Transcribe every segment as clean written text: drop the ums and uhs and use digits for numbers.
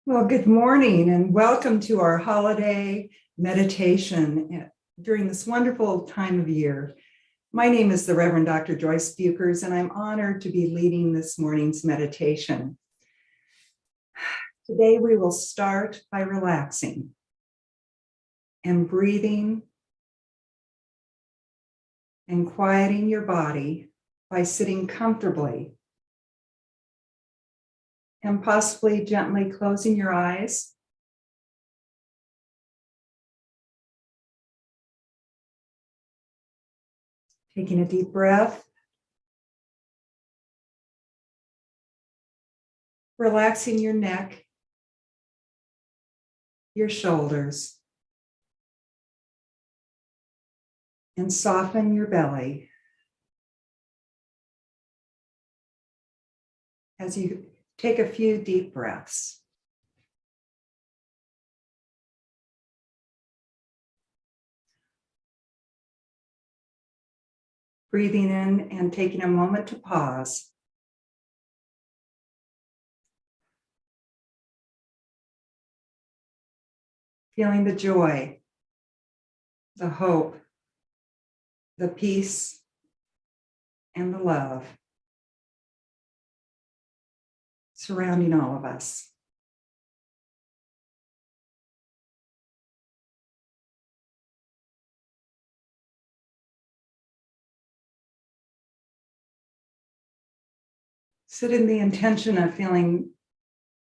Well, good morning and welcome to our holiday meditation during this wonderful time of year. My name is the Reverend Dr. Joyce Bukers, and I'm honored to be leading this morning's meditation. Today, we will start by relaxing and breathing and quieting your body by sitting comfortably and possibly gently closing your eyes. Taking a deep breath. Relaxing your neck, your shoulders, and soften your belly as you take a few deep breaths. Breathing in and taking a moment to pause. Feeling the joy, the hope, the peace, and the love surrounding all of us. Sit in the intention of feeling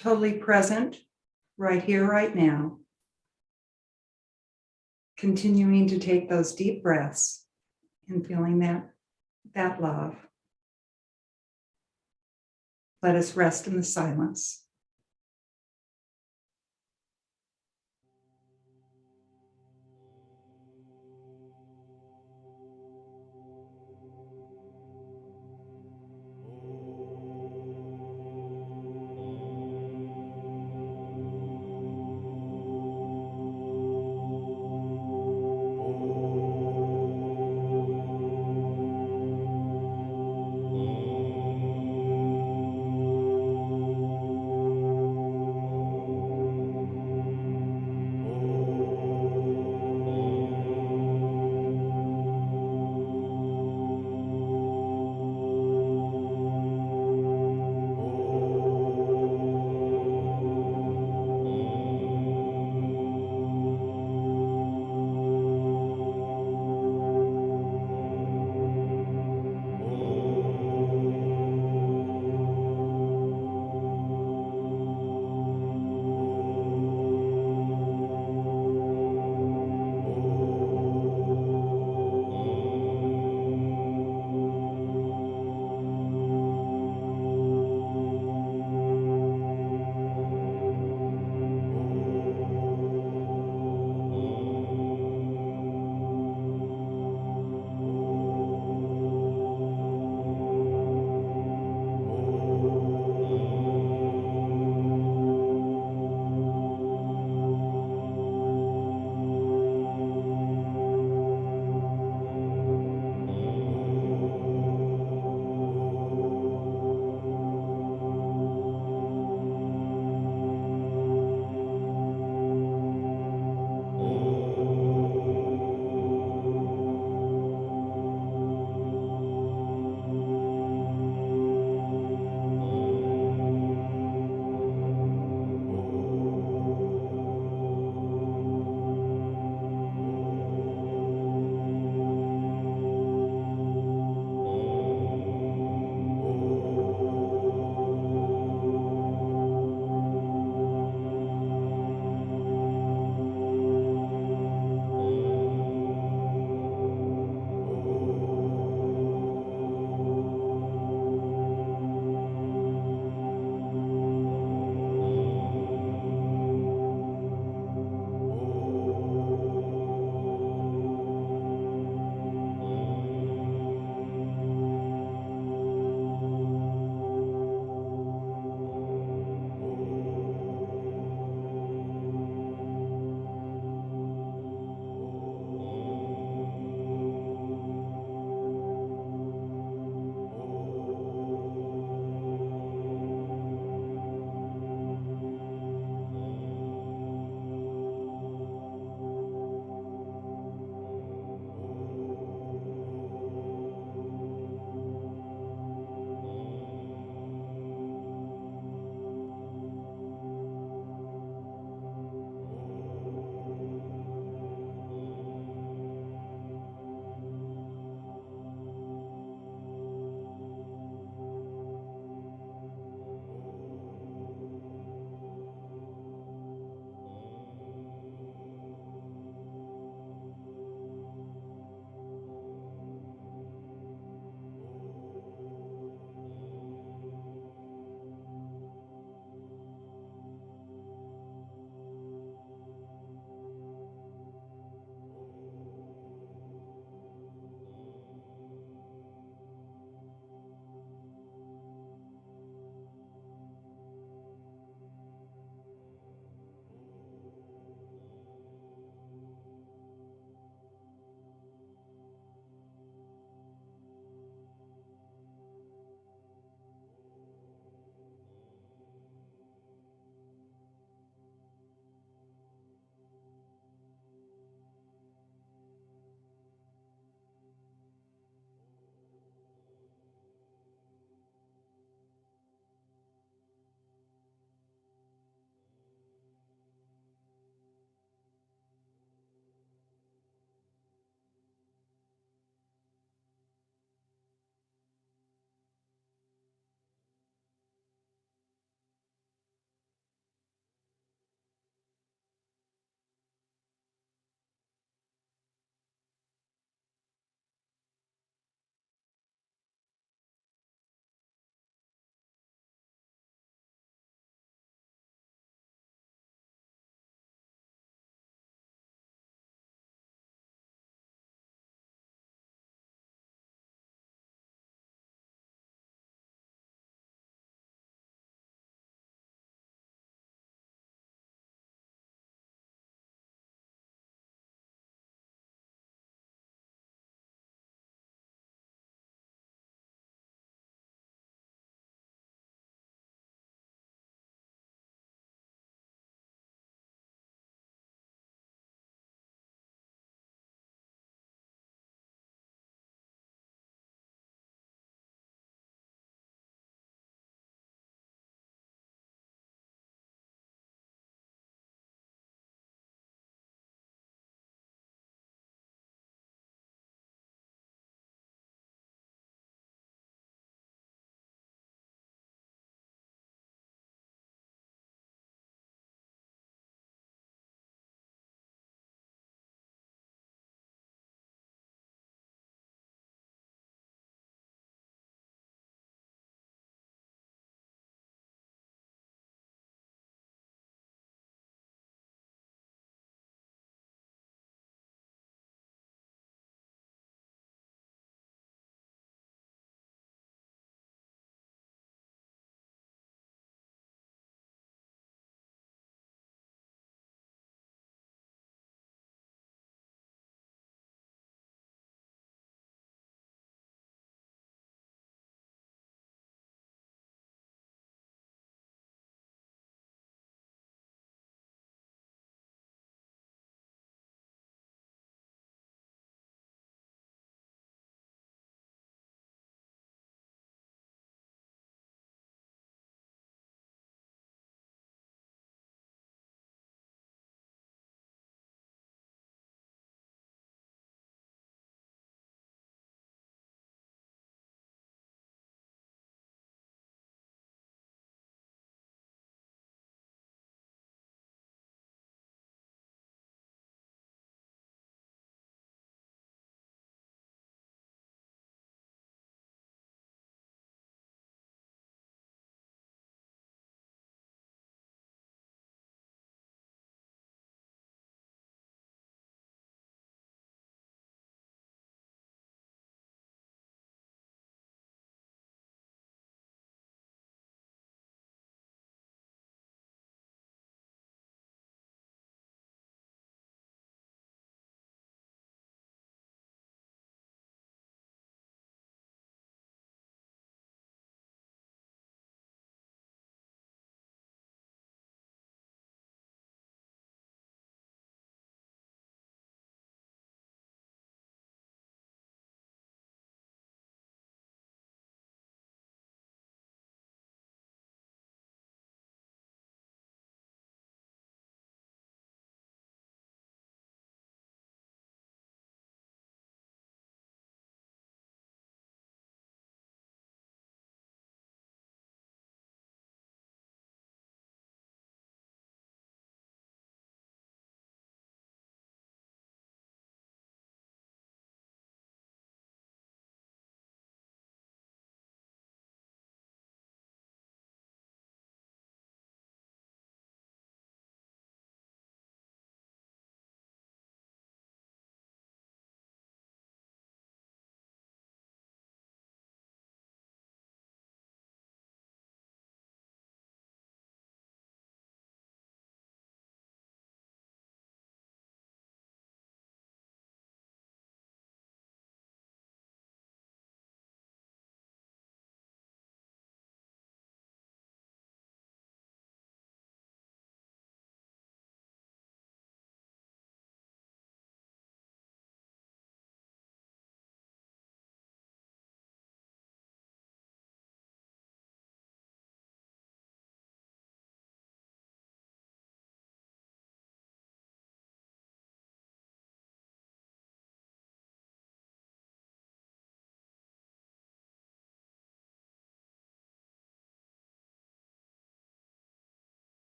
totally present right here, right now. Continuing to take those deep breaths and feeling that love. Let us rest in the silence.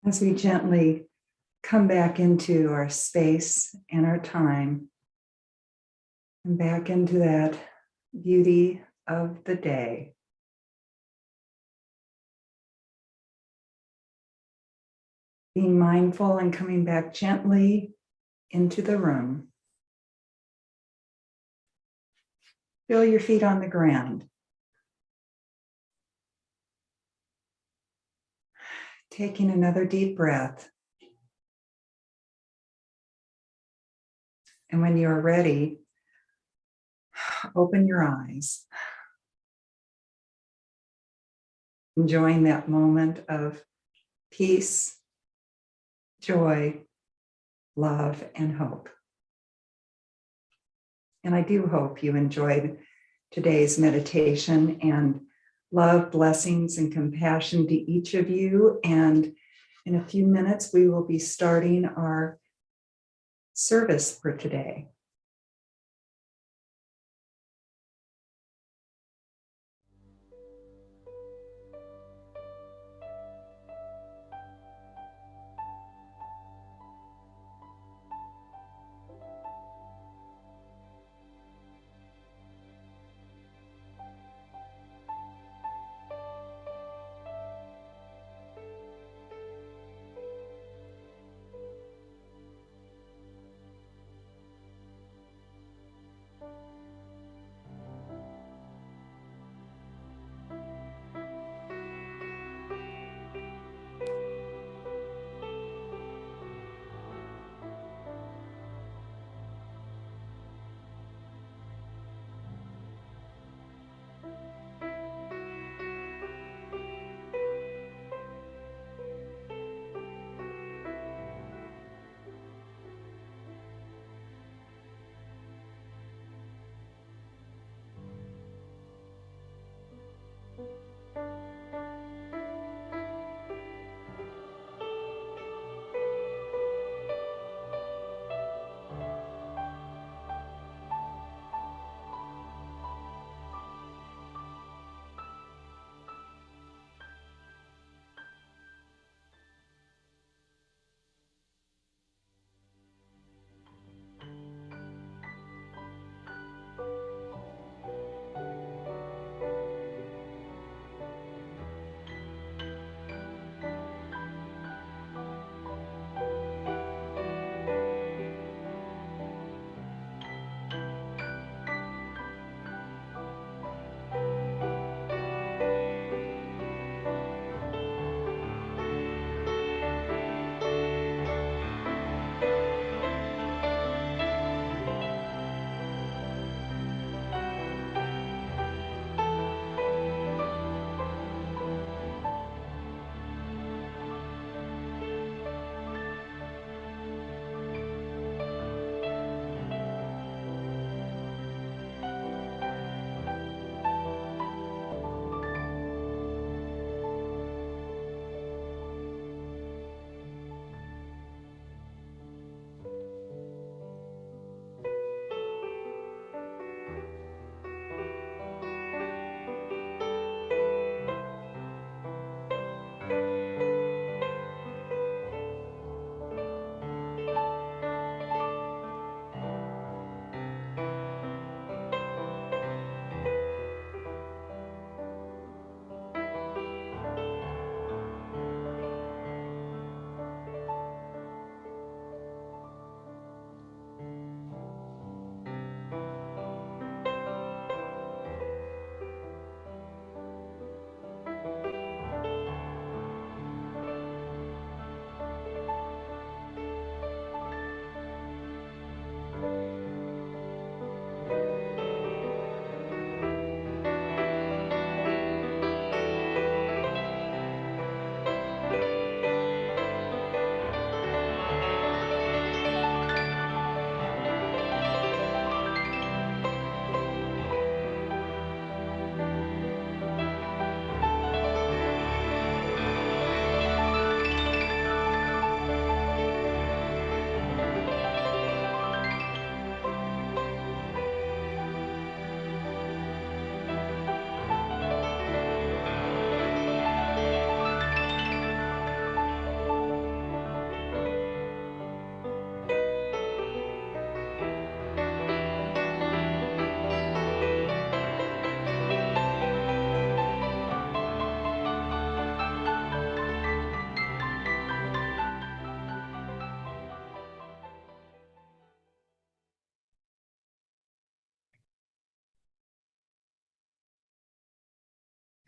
As we gently come back into our space and our time, and back into that beauty of the day. Being mindful and coming back gently into the room. Feel your feet on the ground. Taking another deep breath. And when you're ready, open your eyes. Enjoying that moment of peace, joy, love, and hope. And I do hope you enjoyed today's meditation, and love, blessings, and compassion to each of you. And in a few minutes, we will be starting our service for today.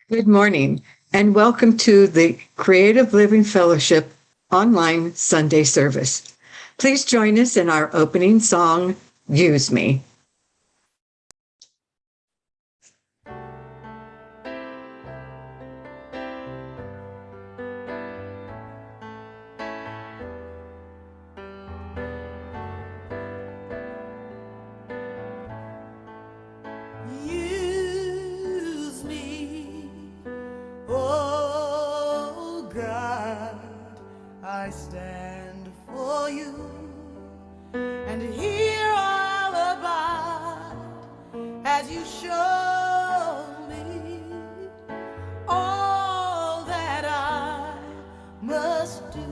Good morning, and welcome to the Creative Living Fellowship online Sunday service. Please join us in our opening song, Use Me. Use me, oh God, I stand for you, and here I'll abide as you show me all that I must do.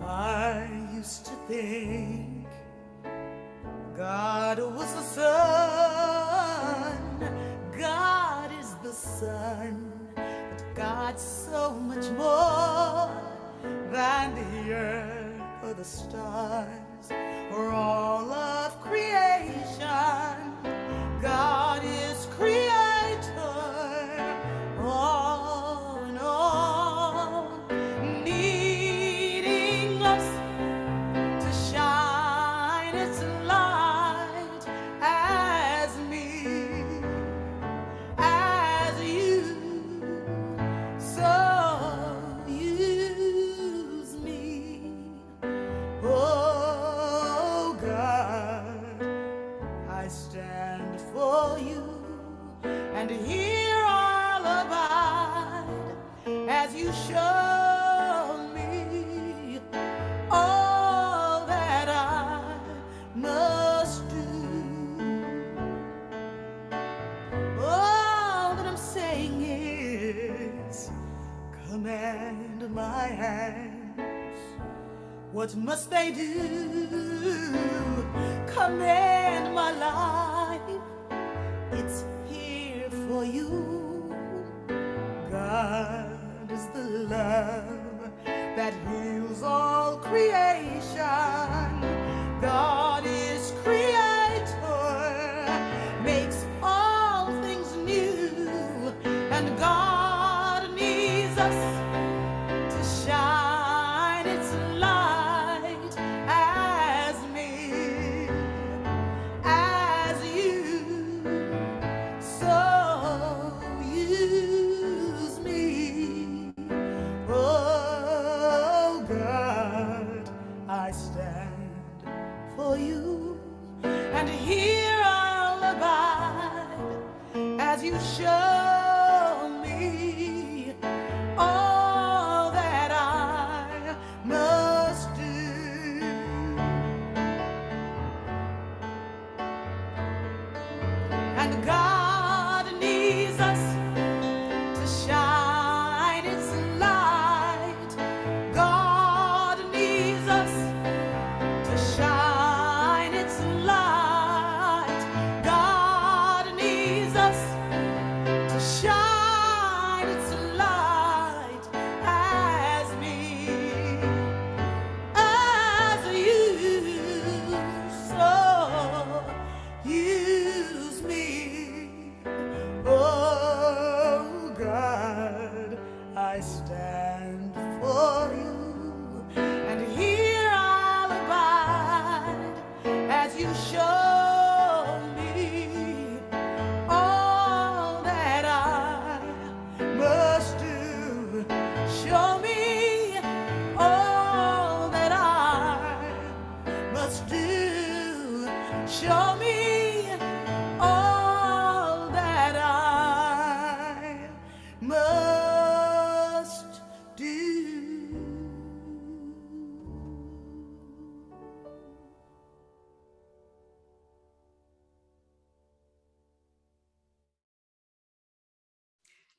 I used to think God was the sun, God is the sun, but God's so much more than the earth or the stars or all of creation. God is creator, all in all, needing us to shine its light as me, as you. So use me, oh God, I stand for you, and here I'll abide as you show me all that I must do. All that I'm saying is, command my hands. What must they do? Command my life. It's here for you. God is the love that heals all creation. God is creator, makes all things new, and God needs us to shine its light as me, as you. So use me, oh God, I stand for you, and here I'll abide as you show me all that I must do. And God needs us to shine its light. God needs us to shine its light. God needs us to shine its light as me, as you. So use me, oh God, I stand for you, and here I'll abide as you show me all that I must do. Show me all that I must do. Show me all that I must do.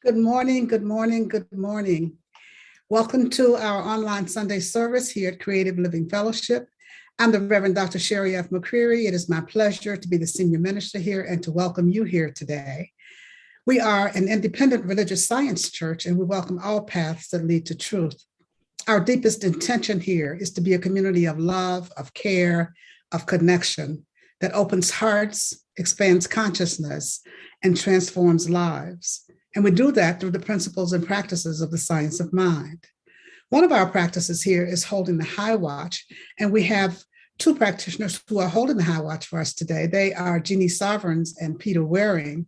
Good morning, good morning, good morning. Welcome to our online Sunday service here at Creative Living Fellowship. I'm the Reverend Dr. Sherry F. McCreary. It is my pleasure to be the senior minister here and to welcome you here today. We are an independent religious science church, and we welcome all paths that lead to truth. Our deepest intention here is to be a community of love, of care, of connection, that opens hearts, expands consciousness, and transforms lives. And we do that through the principles and practices of the science of mind. One of our practices here is holding the high watch, and we have two practitioners who are holding the high watch for us today. They are Jeannie Sovereigns and Peter Waring.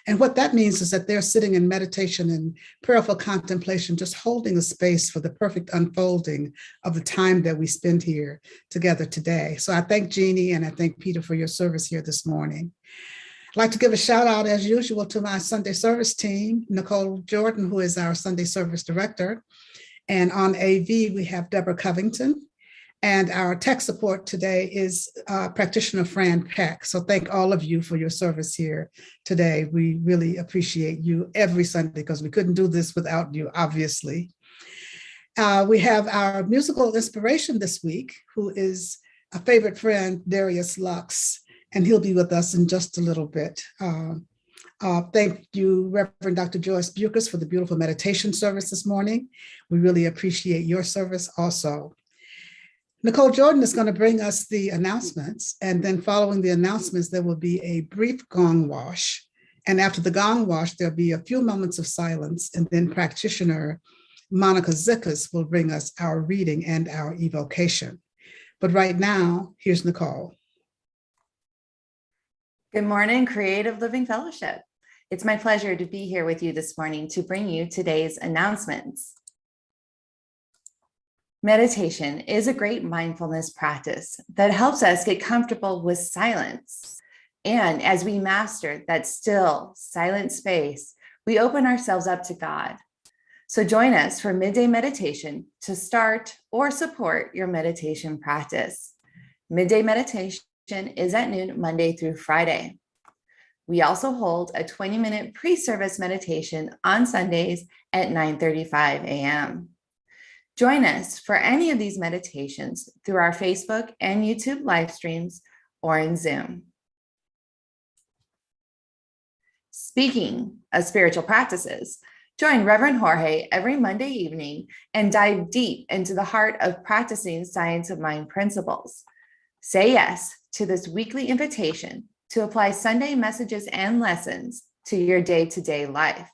And what that means is that they're sitting in meditation and prayerful contemplation, just holding a space for the perfect unfolding of the time that we spend here together today. So I thank Jeannie and I thank Peter for your service here this morning. I'd like to give a shout out, as usual, to my Sunday service team, Nicole Jordan, who is our Sunday service director. And on AV, we have Deborah Covington. And our tech support today is practitioner Fran Peck. So thank all of you for your service here today. We really appreciate you every Sunday because we couldn't do this without you, obviously. We have our musical inspiration this week, who is a favorite friend, Darius Lux, and he'll be with us in just a little bit. Thank you, Reverend Dr. Joyce Bukers, for the beautiful meditation service this morning. We really appreciate your service also. Nicole Jordan is going to bring us the announcements, and then following the announcements, there will be a brief gong wash. And after the gong wash, there'll be a few moments of silence, and then practitioner Monica Zickas will bring us our reading and our evocation. But right now, here's Nicole. Good morning, Creative Living Fellowship. It's my pleasure to be here with you this morning to bring you today's announcements. Meditation is a great mindfulness practice that helps us get comfortable with silence. And as we master that still, silent space, we open ourselves up to God. So join us for midday meditation to start or support your meditation practice. Midday meditation is at noon, Monday through Friday. We also hold a 20-minute pre-service meditation on Sundays at 9:35 a.m. Join us for any of these meditations through our Facebook and YouTube live streams or in Zoom. Speaking of spiritual practices, join Reverend Jorge every Monday evening and dive deep into the heart of practicing science of mind principles. Say yes to this weekly invitation to apply Sunday messages and lessons to your day-to-day life.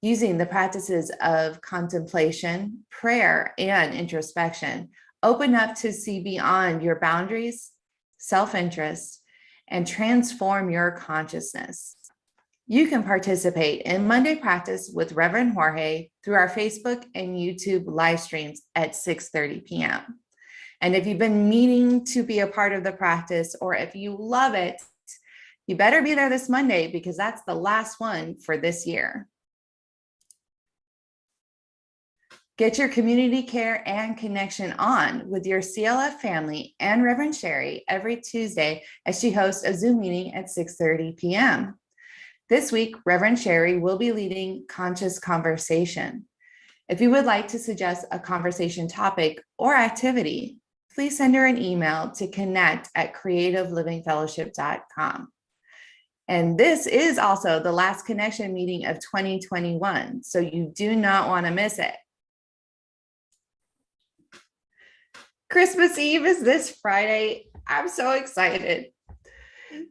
Using the practices of contemplation, prayer, and introspection, open up to see beyond your boundaries, self-interest, and transform your consciousness. You can participate in Monday practice with Reverend Jorge through our Facebook and YouTube live streams at 6:30 p.m. And if you've been meaning to be a part of the practice, or if you love it, you better be there this Monday because that's the last one for this year. Get your community care and connection on with your CLF family and Reverend Sherry every Tuesday as she hosts a Zoom meeting at 6:30 p.m. This week, Reverend Sherry will be leading Conscious Conversation. If you would like to suggest a conversation topic or activity, please send her an email to connect@creativelivingfellowship.com. And this is also the last connection meeting of 2021, so you do not want to miss it. Christmas Eve is this Friday. I'm so excited.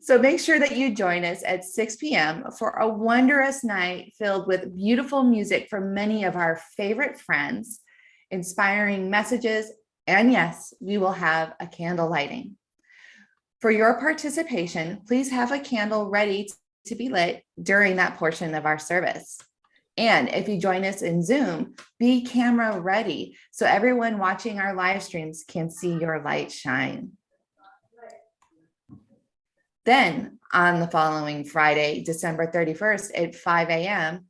So make sure that you join us at 6 p.m. for a wondrous night filled with beautiful music from many of our favorite friends, inspiring messages, and yes, we will have a candle lighting. For your participation, please have a candle ready to be lit during that portion of our service. And if you join us in Zoom, be camera ready so everyone watching our live streams can see your light shine. Then on the following Friday, December 31st at 5 a.m.,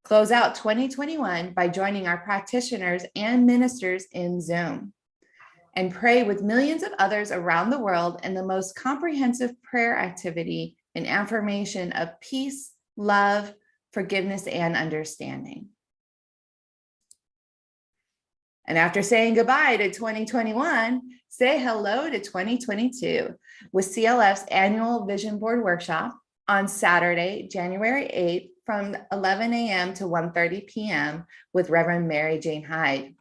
close out 2021 by joining our practitioners and ministers in Zoom and pray with millions of others around the world in the most comprehensive prayer activity and affirmation of peace, love, forgiveness, and understanding. And after saying goodbye to 2021, say hello to 2022 with CLF's annual Vision Board Workshop on Saturday, January 8th from 11 a.m. to 1:30 p.m. with Reverend Mary Jane Hyde.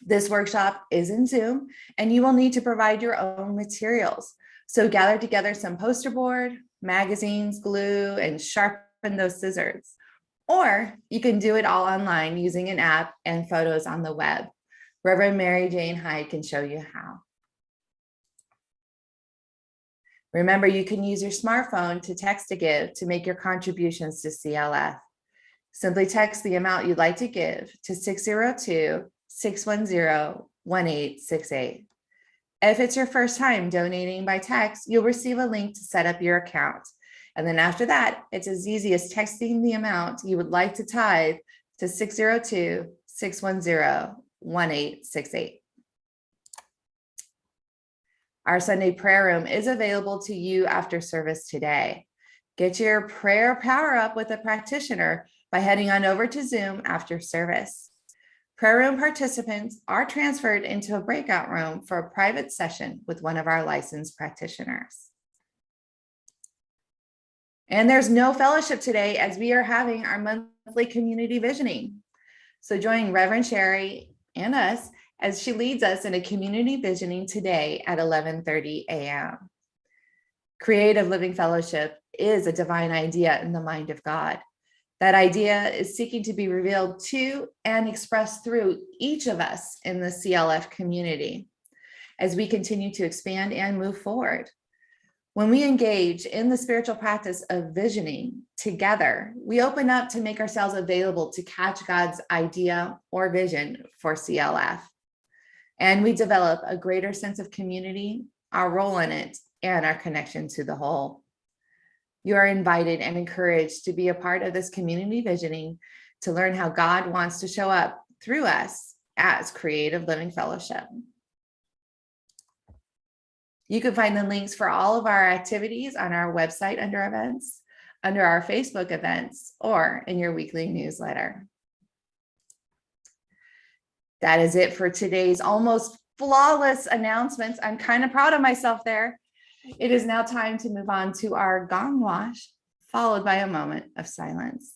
This workshop is in Zoom, and you will need to provide your own materials. So gather together some poster board, magazines, glue, and sharpen those scissors. Or you can do it all online using an app and photos on the web. Reverend Mary Jane Hyde can show you how. Remember, you can use your smartphone to text to give to make your contributions to CLF. Simply text the amount you'd like to give to 602-610-1868. If it's your first time donating by text, you'll receive a link to set up your account. And then after that, it's as easy as texting the amount you would like to tithe to 602-610-1868. Our Sunday prayer room is available to you after service today. Get your prayer power up with a practitioner by heading on over to Zoom after service. Prayer room participants are transferred into a breakout room for a private session with one of our licensed practitioners. And there's no fellowship today as we are having our monthly community visioning. So join Reverend Sherry and us as she leads us in a community visioning today at 11:30 a.m. Creative Living Fellowship is a divine idea in the mind of God. That idea is seeking to be revealed to and expressed through each of us in the CLF community as we continue to expand and move forward. When we engage in the spiritual practice of visioning together, we open up to make ourselves available to catch God's idea or vision for CLF. And we develop a greater sense of community, our role in it, and our connection to the whole. You are invited and encouraged to be a part of this community visioning to learn how God wants to show up through us as Creative Living Fellowship. You can find the links for all of our activities on our website under events, under our Facebook events, or in your weekly newsletter. That is it for today's almost flawless announcements. I'm kind of proud of myself there. It is now time to move on to our gong wash, followed by a moment of silence.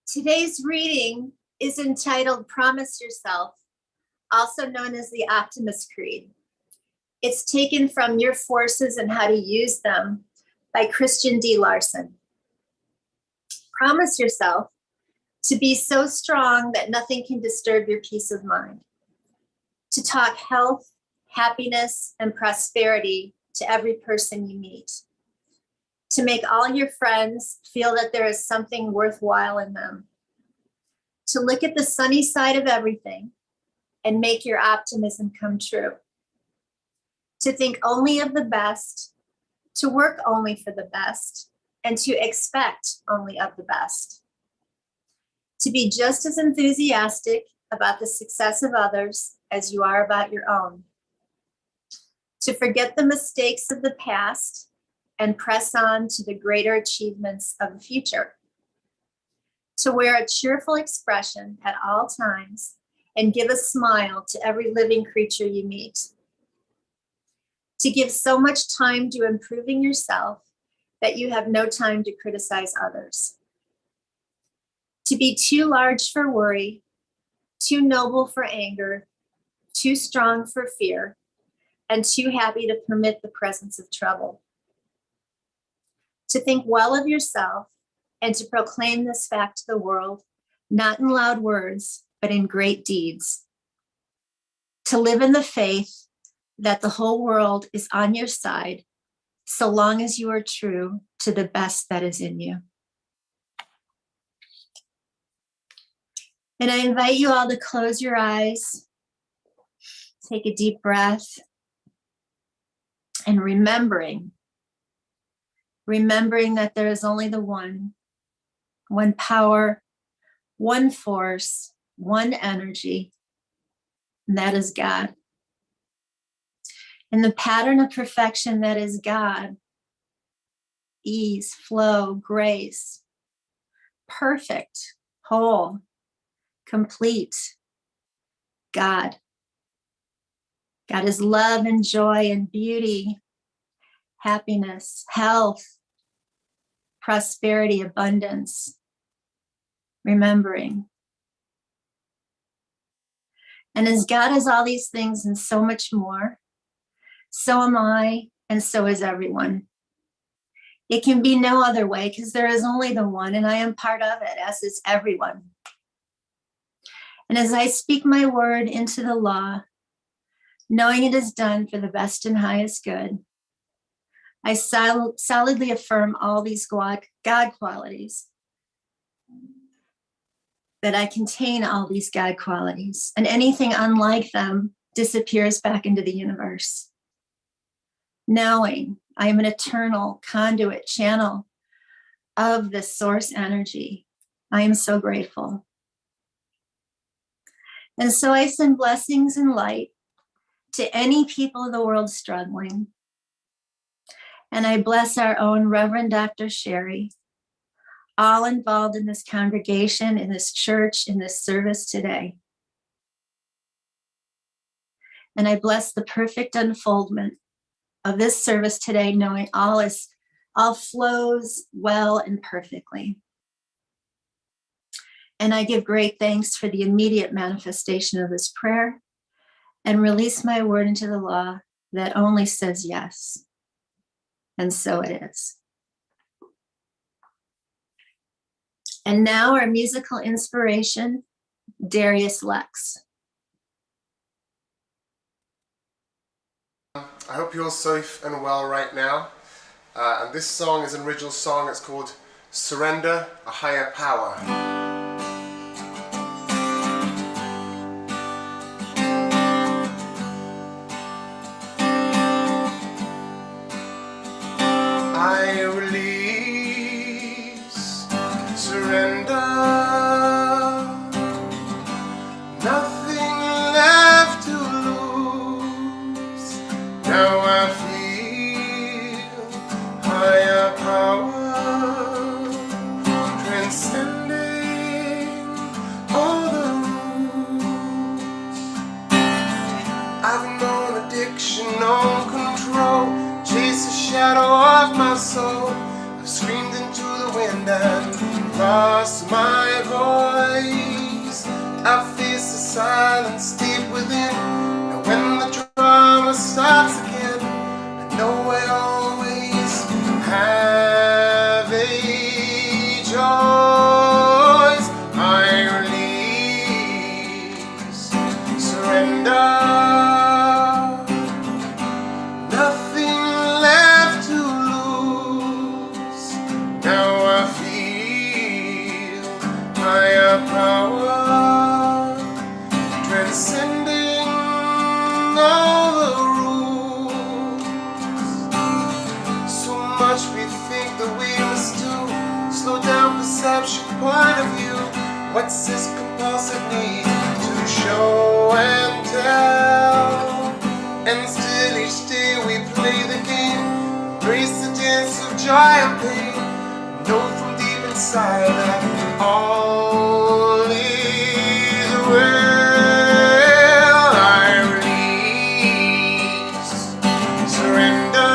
Today's reading is entitled Promise Yourself, also known as the Optimist Creed. It's taken from Your Forces and How to Use Them by Christian D. Larson. Promise yourself to be so strong that nothing can disturb your peace of mind, to talk health, happiness, and prosperity to every person you meet, to make all your friends feel that there is something worthwhile in them, to look at the sunny side of everything and make your optimism come true, to think only of the best, to work only for the best, and to expect only of the best, to be just as enthusiastic about the success of others as you are about your own, to forget the mistakes of the past and press on to the greater achievements of the future, to wear a cheerful expression at all times and give a smile to every living creature you meet, to give so much time to improving yourself that you have no time to criticize others, to be too large for worry, too noble for anger, too strong for fear, and too happy to permit the presence of trouble, to think well of yourself and to proclaim this fact to the world, not in loud words, but in great deeds, to live in the faith that the whole world is on your side, so long as you are true to the best that is in you. And I invite you all to close your eyes, take a deep breath, and remembering that there is only the one power, one force, one energy, and that is God. And the pattern of perfection that is God, ease, flow, grace, perfect, whole, complete, God. God is love and joy and beauty, happiness, health, prosperity, abundance, remembering. And as God is all these things and so much more, so am I, and so is everyone. It can be no other way because there is only the one, and I am part of it, as is everyone. And as I speak my word into the law, knowing it is done for the best and highest good, I solidly affirm all these God qualities, that I contain all these God qualities, and anything unlike them disappears back into the universe. Knowing I am an eternal conduit channel of the source energy, I am so grateful. And so I send blessings and light to any people of the world struggling. And I bless our own Reverend Dr. Sherry, all involved in this congregation, in this church, in this service today. And I bless the perfect unfoldment of this service today, knowing all flows well and perfectly. And I give great thanks for the immediate manifestation of this prayer and release my word into the law that only says yes. And so it is. And now our musical inspiration, Darius Lux. I hope you're safe and well right now. And this song is an original song. It's called Surrender, a Higher Power. I release, surrender, nothing left to lose. Now I feel higher power, transcending all the rules. I've known addiction, known control, chase the shadow of my soul. I've screamed into the wind and lost my voice. I face the silence deep within. And when the drama starts again, I know I always have a choice. I release, surrender. Nothing left to lose. Now I feel higher power, transcending all the rules. So much we think that we must do. Slow down perception, point of view. What's this compulsive need to show and tell? And still each day we play the game, embrace the dance of joy and pain. Know from deep inside that all is well. I release, surrender.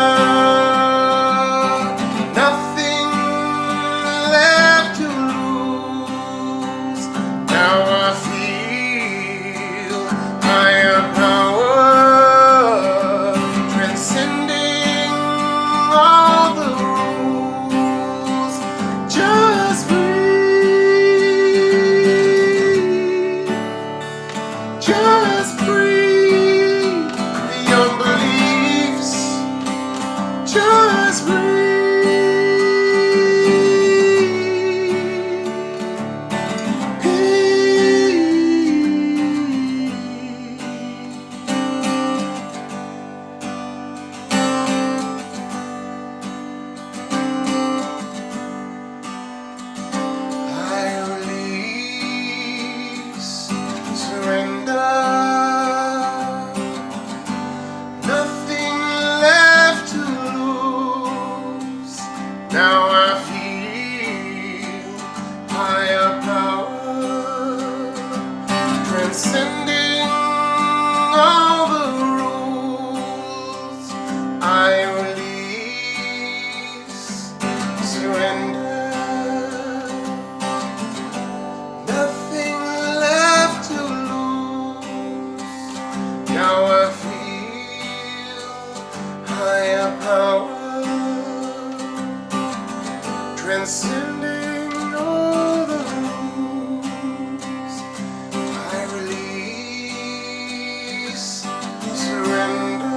Nothing left to lose. Now I feel higher power, transcending all the rules. Just breathe, just breathe beyond beliefs. Just breathe. I release, surrender. Nothing left to lose. Now I feel higher power, transcending all the rules. I release, surrender. Nothing left to lose. Now I feel higher power, transcending all the rules. I release, surrender.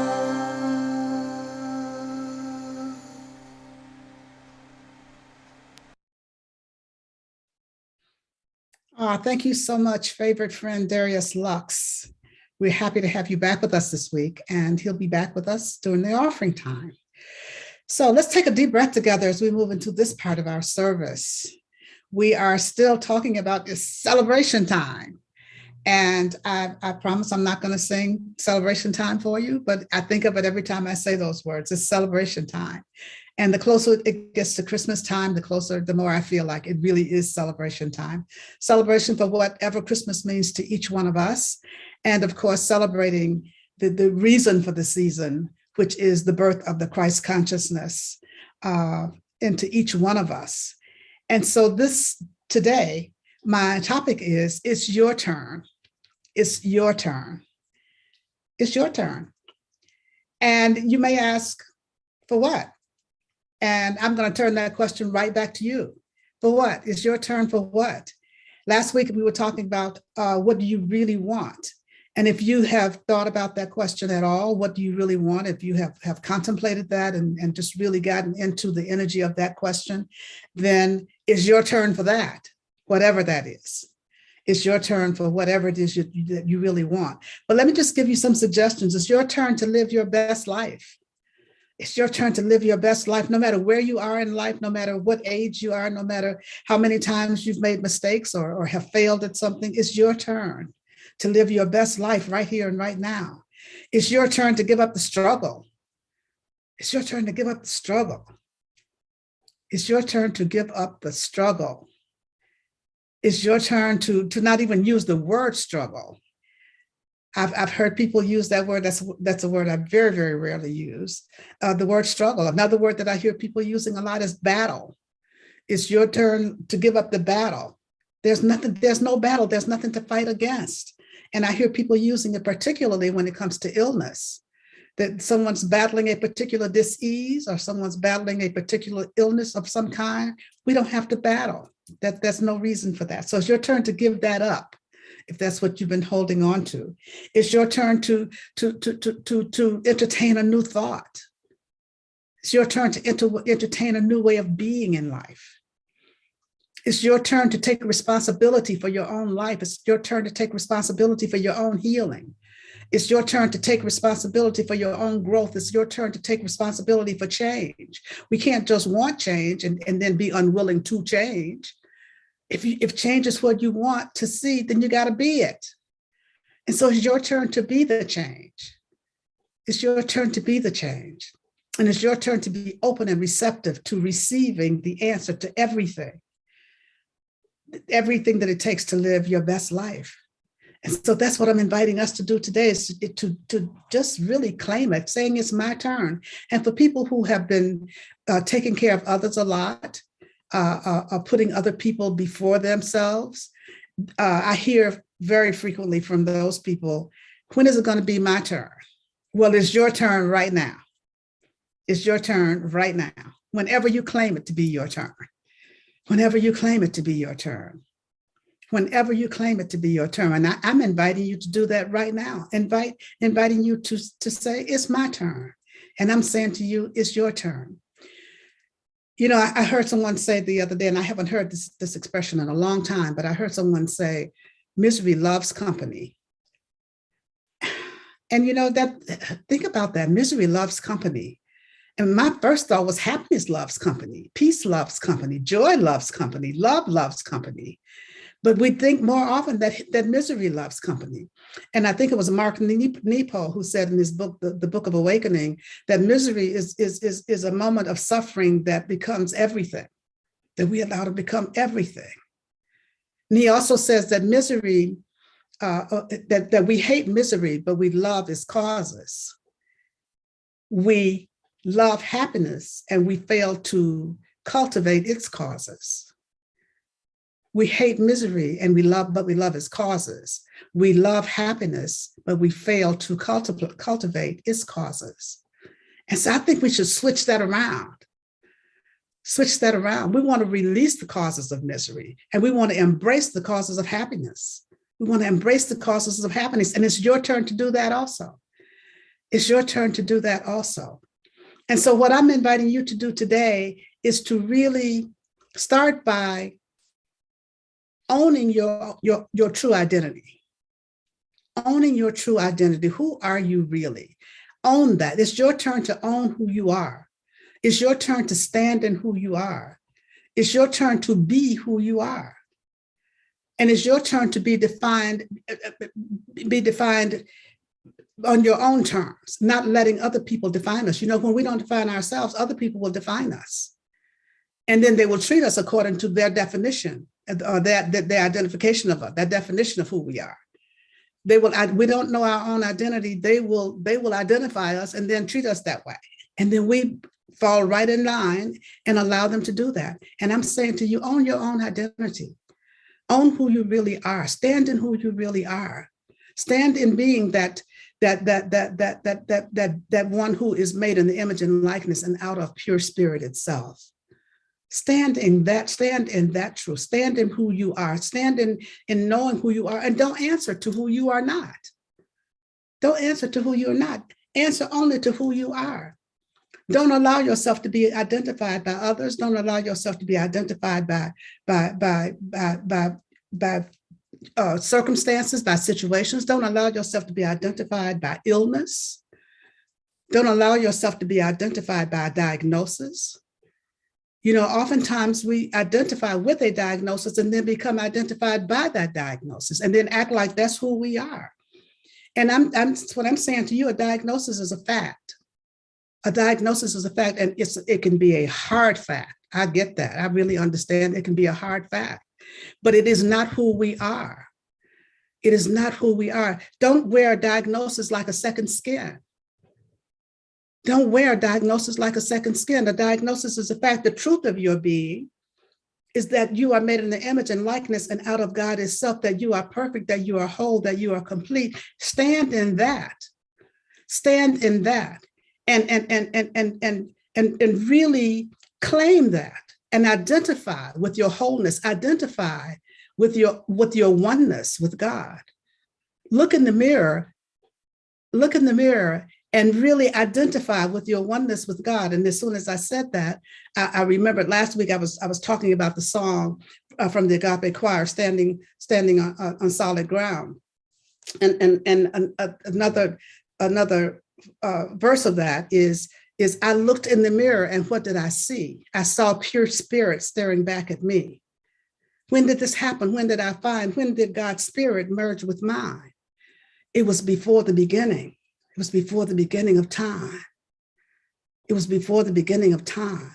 Thank you so much, favorite friend Darius Lux. We're happy to have you back with us this week, and he'll be back with us during the offering time. So let's take a deep breath together as we move into this part of our service. We are still talking about this celebration time. And I promise I'm not going to sing celebration time for you, but I think of it every time I say those words. It's celebration time. And the closer it gets to Christmas time, the more I feel like it really is celebration time. Celebration for whatever Christmas means to each one of us. And of course, celebrating the reason for the season, which is the birth of the Christ consciousness into each one of us. And so today, my topic is, it's your turn. It's your turn. It's your turn. And you may ask, for what? And I'm going to turn that question right back to you. For what? It's your turn for what? Last week, we were talking about what do you really want? And if you have thought about that question at all, what do you really want? If you have contemplated that and just really gotten into the energy of that question, then it's your turn for that, whatever that is. It's your turn for whatever it is that you really want. But let me just give you some suggestions. It's your turn to live your best life. It's your turn to live your best life, no matter where you are in life, no matter what age you are, no matter how many times you've made mistakes or have failed at something. It's your turn to live your best life right here and right now. It's your turn to give up the struggle. It's your turn to give up the struggle. It's your turn to give up the struggle. It's your turn to not even use the word struggle. I've heard people use that word. That's a word I very, very rarely use. The word struggle. Another word that I hear people using a lot is battle. It's your turn to give up the battle. There's no battle, there's nothing to fight against. And I hear people using it particularly when it comes to illness, that someone's battling a particular dis-ease or someone's battling a particular illness of some kind. We don't have to battle. There's no reason for that. So it's your turn to give that up, if that's what you've been holding on to. It's your turn to entertain a new thought. It's your turn to entertain a new way of being in life. It's your turn to take responsibility for your own life. It's your turn to take responsibility for your own healing. It's your turn to take responsibility for your own growth. It's your turn to take responsibility for change. We can't just want change and then be unwilling to change. If change is what you want to see, then you got to be it. And so it's your turn to be the change. It's your turn to be the change. And it's your turn to be open and receptive to receiving the answer to everything that it takes to live your best life. And so that's what I'm inviting us to do today, is to just really claim it, saying it's my turn. And for people who have been taking care of others a lot, putting other people before themselves, I hear very frequently from those people, when is it going to be my turn? Well, it's your turn right now. It's your turn right now. Whenever you claim it to be your turn. Whenever you claim it to be your turn. Whenever you claim it to be your turn. And I'm inviting you to do that right now. Inviting you to say, it's my turn. And I'm saying to you, it's your turn. You know, I heard someone say the other day, and I haven't heard this expression in a long time, but I heard someone say, misery loves company. And you know, think about that, misery loves company. And my first thought was happiness loves company, peace loves company, joy loves company, love loves company. But we think more often that misery loves company. And I think it was Mark Nepo who said in his book, the Book of Awakening, that misery is a moment of suffering that becomes everything, that we allow to become everything. And he also says that misery, that we hate misery, but we love its causes. We love happiness and we fail to cultivate its causes. We hate misery and we love its causes. We love happiness, but we fail to cultivate its causes. And so I think we should switch that around. Switch that around. We want to release the causes of misery and we want to embrace the causes of happiness. We want to embrace the causes of happiness. And it's your turn to do that also. It's your turn to do that also. And so what I'm inviting you to do today is to really start by owning your true identity. Owning your true identity. Who are you really? Own that. It's your turn to own who you are. It's your turn to stand in who you are. It's your turn to be who you are. And it's your turn to be defined on your own terms, not letting other people define us. You know, when we don't define ourselves, other people will define us. And then they will treat us according to their definition or their identification of us, their definition of who we are. We don't know our own identity. They will identify us and then treat us that way. And then we fall right in line and allow them to do that. And I'm saying to you, own your own identity. Own who you really are. Stand in who you really are. Stand in being that one who is made in the image and likeness and out of pure spirit itself. Stand in that truth. Stand in who you are. Stand in knowing who you are, and don't answer to who you are not. Don't answer to who you're not. Answer only to who you are. Don't allow yourself to be identified by others. Don't allow yourself to be identified by circumstances, by situations. Don't allow yourself to be identified by illness. Don't allow yourself to be identified by a diagnosis. You know, oftentimes we identify with a diagnosis and then become identified by that diagnosis and then act like that's who we are. And what I'm saying to you, a diagnosis is a fact. A diagnosis is a fact, and it can be a hard fact. I get that. I really understand it can be a hard fact, but it is not who we are. It is not who we are. Don't wear a diagnosis like a second skin. Don't wear a diagnosis like a second skin. The diagnosis is a fact. The truth of your being is that you are made in the image and likeness, and out of God itself, that you are perfect, that you are whole, that you are complete. Stand in that. Stand in that. And really claim that and identify with your wholeness, identify with your oneness with God. Look in the mirror and really identify with your oneness with God. And as soon as I said that, I remembered last week I was talking about the song from the Agape Choir, standing on solid ground. And another verse of that is I looked in the mirror, and what did I see? I saw pure spirit staring back at me. When did this happen? When did God's spirit merge with mine? It was before the beginning. It was before the beginning of time. It was before the beginning of time.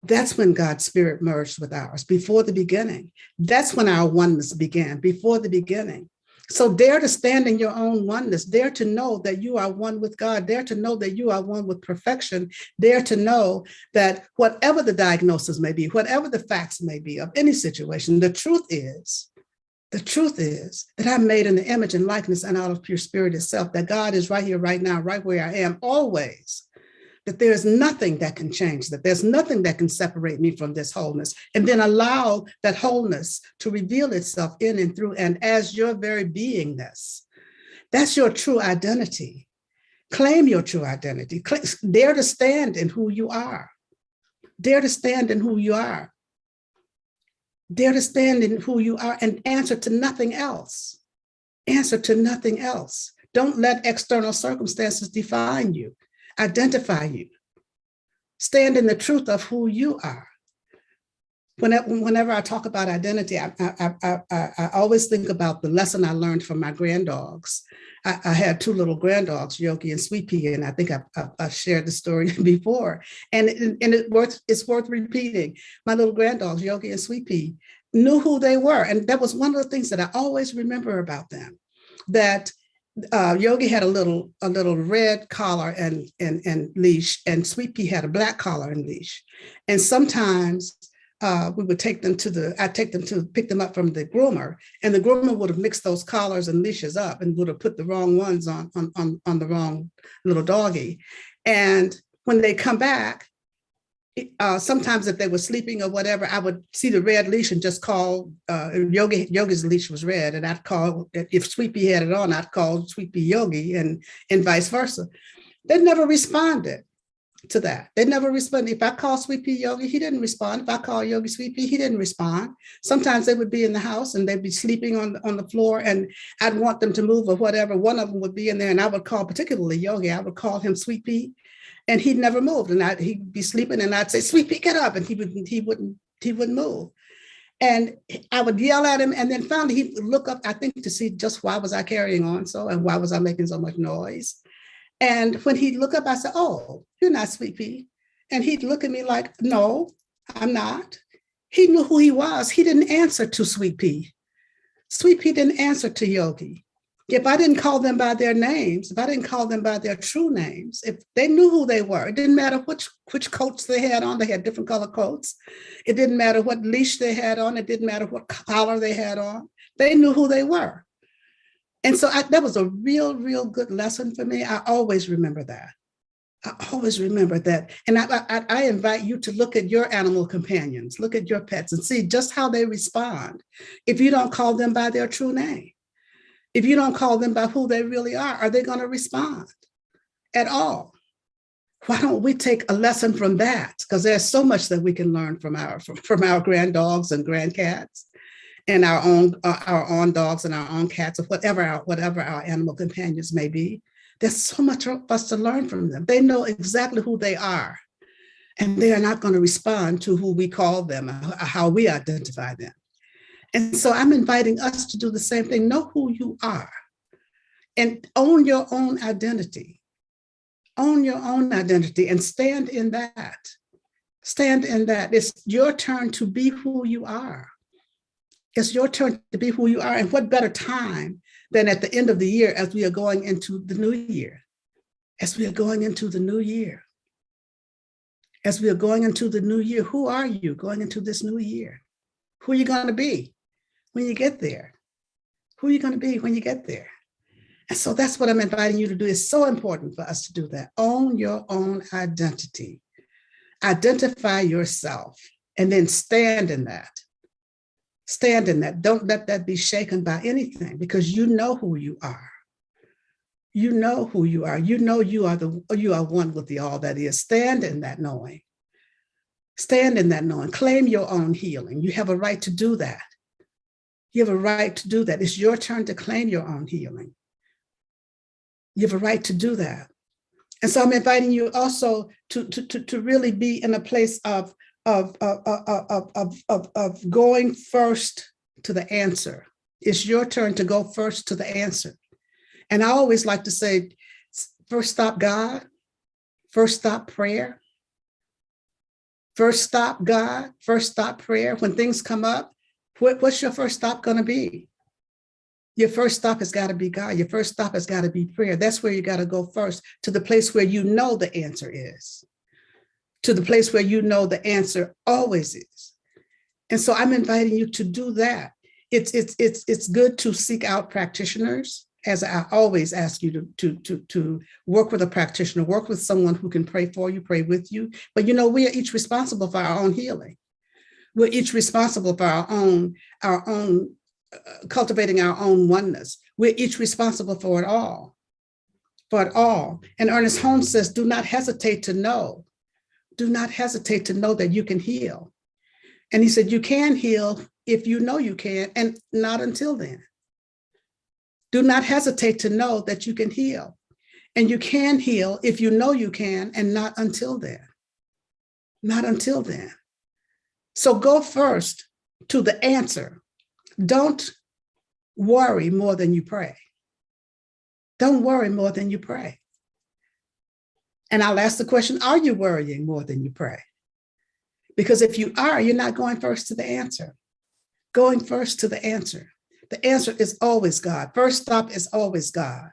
That's when God's spirit merged with ours, before the beginning. That's when our oneness began, before the beginning. So dare to stand in your own oneness, dare to know that you are one with God, dare to know that you are one with perfection, dare to know that whatever the diagnosis may be, whatever the facts may be of any situation, the truth is that I'm made in the image and likeness and out of pure spirit itself, that God is right here, right now, right where I am, always, that there's nothing that can change that. There's nothing that can separate me from this wholeness. And then allow that wholeness to reveal itself in and through and as your very beingness. That's your true identity. Claim your true identity. Dare to stand in who you are. Dare to stand in who you are. Dare to stand in who you are and answer to nothing else. Answer to nothing else. Don't let external circumstances define you. Identify you. Stand in the truth of who you are. Whenever I talk about identity, I always think about the lesson I learned from my granddogs. I had two little granddogs, Yogi and Sweet Pea, and I think I've shared the story before. And it's worth repeating. My little granddogs, Yogi and Sweet Pea, knew who they were. And that was one of the things that I always remember about them, that Yogi had a little red collar and leash, and Sweet Pea had a black collar and leash. And sometimes we would take them I'd take them to pick them up from the groomer, and the groomer would have mixed those collars and leashes up and would have put the wrong ones on the wrong little doggy. And when they come back, sometimes if they were sleeping or whatever, I would see the red leash and just call, Yogi's leash was red, and I'd call, if Sweet Pea had it on, I'd call Sweet Pea Yogi, and vice versa. They never responded to that. They never responded. If I call Sweet Pea Yogi, he didn't respond. If I call Yogi Sweet Pea, he didn't respond. Sometimes they would be in the house and they'd be sleeping on the floor, and I'd want them to move or whatever. One of them would be in there, and I would call, particularly Yogi, I would call him Sweet Pea, and he'd never moved. And he'd be sleeping, and I'd say, Sweet Pea, get up, and he wouldn't move. And I would yell at him, and then finally he'd look up, I think, to see just why was I carrying on so, and why was I making so much noise. And when he'd look up, I said, oh, you're not Sweet Pea. And he'd look at me like, no, I'm not. He knew who he was. He didn't answer to Sweet Pea. Sweet Pea didn't answer to Yogi. If I didn't call them by their names, if I didn't call them by their true names, if they knew who they were, it didn't matter which coats they had on. They had different color coats. It didn't matter what leash they had on. It didn't matter what collar they had on. They knew who they were. And so that was a real, real good lesson for me. I always remember that. I always remember that. And I invite you to look at your animal companions, look at your pets, and see just how they respond if you don't call them by their true name. If you don't call them by who they really are they going to respond at all? Why don't we take a lesson from that? Because there's so much that we can learn from our grand dogs and grandcats, and our own dogs and our own cats, or whatever our animal companions may be. There's so much for us to learn from them. They know exactly who they are, and they are not going to respond to who we call them, or how we identify them. And so I'm inviting us to do the same thing. Know who you are and own your own identity. Own your own identity and stand in that. Stand in that. It's your turn to be who you are. It's your turn to be who you are. And what better time than at the end of the year as we are going into the new year? As we are going into the new year. as we are going into the new year, who are you going into this new year? Who are you going to be when you get there? Who are you going to be when you get there? And so that's what I'm inviting you to do. It's so important for us to do that. Own your own identity. Identify yourself and then stand in that. Stand in that. Don't let that be shaken by anything, because you know who you are. You know who you are. You know you are one with the all that is. Stand in that knowing. Stand in that knowing. Claim your own healing. You have a right to do that. You have a right to do that. It's your turn to claim your own healing. You have a right to do that. And so I'm inviting you also to really be in a place of going first to the answer. It's your turn to go first to the answer. And I always like to say, first stop God, first stop prayer. First stop God, first stop prayer. When things come up, what's your first stop going to be? Your first stop has got to be God. Your first stop has got to be prayer. That's where you got to go first, to the place where you know the answer is, to the place where you know the answer always is. And so I'm inviting you to do that. It's good to seek out practitioners, as I always ask you to work with a practitioner, work with someone who can pray for you, pray with you. But you know, we are each responsible for our own healing. We're each responsible for our own cultivating our own oneness. We're each responsible for it all. And Ernest Holmes says, do not hesitate to know. Do not hesitate to know that you can heal. And he said, you can heal if you know you can, and not until then. Do not hesitate to know that you can heal. And you can heal if you know you can, and not until then. Not until then. So go first to the answer. Don't worry more than you pray. Don't worry more than you pray. And I'll ask the question, are you worrying more than you pray? Because if you are, you're not going first to the answer. Going first to the answer. The answer is always God. First stop is always God.